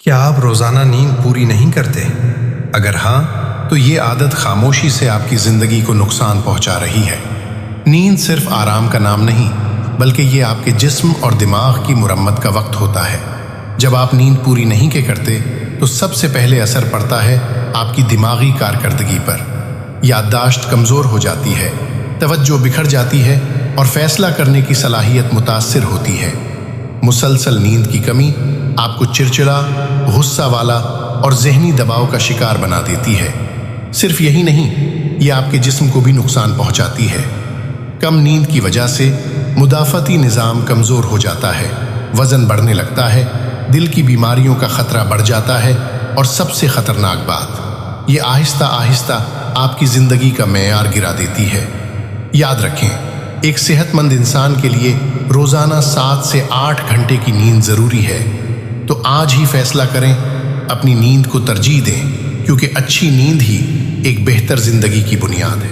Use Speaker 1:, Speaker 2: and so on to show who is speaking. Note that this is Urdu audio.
Speaker 1: کیا آپ روزانہ نیند پوری نہیں کرتے؟ اگر ہاں تو یہ عادت خاموشی سے آپ کی زندگی کو نقصان پہنچا رہی ہے۔ نیند صرف آرام کا نام نہیں بلکہ یہ آپ کے جسم اور دماغ کی مرمت کا وقت ہوتا ہے۔ جب آپ نیند پوری نہیں کرتے تو سب سے پہلے اثر پڑتا ہے آپ کی دماغی کارکردگی پر۔ یادداشت کمزور ہو جاتی ہے، توجہ بکھر جاتی ہے اور فیصلہ کرنے کی صلاحیت متاثر ہوتی ہے۔ مسلسل نیند کی کمی آپ کو چڑچڑا، غصہ والا اور ذہنی دباؤ کا شکار بنا دیتی ہے۔ صرف یہی نہیں، یہ آپ کے جسم کو بھی نقصان پہنچاتی ہے۔ کم نیند کی وجہ سے مدافعتی نظام کمزور ہو جاتا ہے، وزن بڑھنے لگتا ہے، دل کی بیماریوں کا خطرہ بڑھ جاتا ہے اور سب سے خطرناک بات، یہ آہستہ آہستہ آپ کی زندگی کا معیار گرا دیتی ہے۔ یاد رکھیں، ایک صحت مند انسان کے لیے روزانہ 7 سے 8 گھنٹے کی نیند ضروری ہے۔ تو آج ہی فیصلہ کریں، اپنی نیند کو ترجیح دیں، کیونکہ اچھی نیند ہی ایک بہتر زندگی کی بنیاد ہے۔